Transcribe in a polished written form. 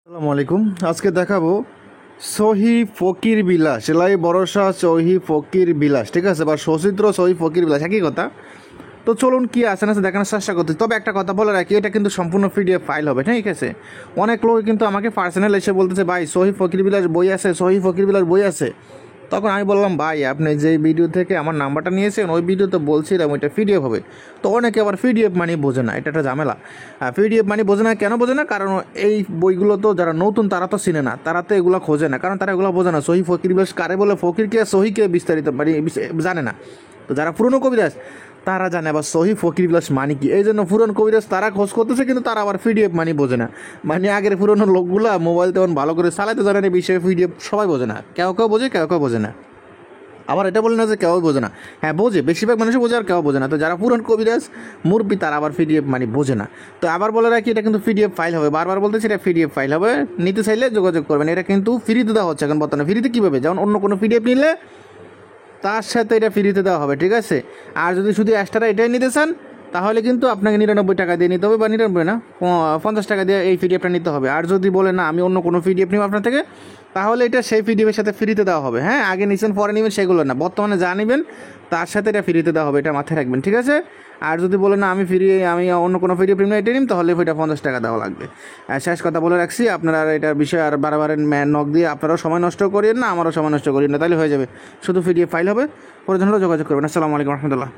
আসসালামু আলাইকুম। আজকে দেখাবো সহি ফকির বিলাস, এলাই ভরসা সহি ফকির বিলাস, ঠিক আছে, বা সচিত্র সহি ফকির বিলাস একই কথা। তো চলুন কি আছে না দেখানোর চেষ্টা করতে। তবে একটা কথা বলে রাখি, এটা কিন্তু সম্পূর্ণ পিডিএফ ফাইল হবে, ঠিক আছে। অনেক লোক কিন্তু আমাকে পার্সোনাল এসে বলতেছে, ভাই সহি ফকির বিলাস বই আছে, সহি ফকির বিলাস বই আছে। তখন আমি বললাম, ভাই আপনি যে ভিডিও থেকে আমার নাম্বারটা নিয়েছেন ওই ভিডিওতে বলছিলাম ওইটা পিডিএফ হবে। তো অনেকে আবার পিডিএফ মানে বোঝে না, এটা একটা ঝামেলা। পিডিএফ মানে বোঝে না, কেন বোঝে না? কারণ এই বইগুলো তো যারা নতুন তারা তো চিনে না, তারা তো এগুলো খোঁজে না, কারণ তারা এগুলো বোঝে না। সহি ফকির বিলাস কারে বলে, ফকিরকে সহিকে বিস্তারিত মানে জানে না। তো যারা পুরনো কবিরাজ তারা জানে আবার সহি ফকির বিলাস মানে কি। এই জন্য পুরনো কবিরাজ তারা খোঁজ করতেছে, কিন্তু তারা আবার পিডিএফ মানে বোঝে না। মানে আগের পুরনো লোকগুলা মোবাইল তেমন ভালো করে চালাতে জানে না, বিষয়ে পিডিএফ সবাই বোঝে না, কেউ কেউ বোঝে, কেউ কেউ বোঝে না। আবার এটা বলে না যে কেউ বোঝে না, হ্যাঁ বোঝে, বেশিরভাগ মানুষই বোঝে আর কেউ বোঝে না। তো যারা পুরান কবিরাজ মুরব্বি তারা আবার পিডিএফ মানে বোঝে না। তো আবার বলে রাখি, এটা কিন্তু পিডিএফ ফাইল হবে, বারবার বলতেছি এটা পিডিএফ ফাইল হবে, নিতে চাইলে যোগাযোগ করবেন। এটা কিন্তু ফ্রিতে দেওয়া হচ্ছে এখন বর্তমানে। ফ্রিতে কীভাবে, যেমন অন্য কোনো পিডিএফ নিলে তার সাথে এটা ফ্রিতে দেওয়া হবে, ঠিক আছে। আর যদি শুধু এক্সট্রা এটাই নিতে চান তাহলে কিন্তু আপনাকে 99 টাকা দিয়ে নিতে হবে, বা 99 না 50 টাকা দিয়ে এই পিডিএফটা নিতে হবে। আর যদি বলে না আমি অন্য কোনো পিডিএফ নিব আপনার থেকে, তাহলে এটা সেই পিডিএফের সাথে ফ্রিতে দেওয়া হবে। হ্যাঁ, আগে নিচ্ছেন পরে নেবেন সেগুলো না, বর্তমানে যা নেবেন তার সাথে এটা ফ্রিতে দেওয়া হবে, এটা মাথায় রাখবেন, ঠিক আছে। আর যদি বলে না আমি অন্য কোনো পিডিএফ নিব এটা নিন, তাহলে ওইটা 50 টাকা দেওয়া লাগবে। আর শেষ কথা বলে রাখছি, আপনারা এটার বিষয়ে আর বারবার নক দিয়ে আপনারাও সময় নষ্ট করিয়েন না, আমারও সময় নষ্ট করিয়েন না, তাহলে হয়ে যাবে। শুধু পিডিএফ ফাইল হবে, প্রয়োজন হলে যোগাযোগ করবেন। আসসালামু আলাইকুম রহমতুল্লাহ।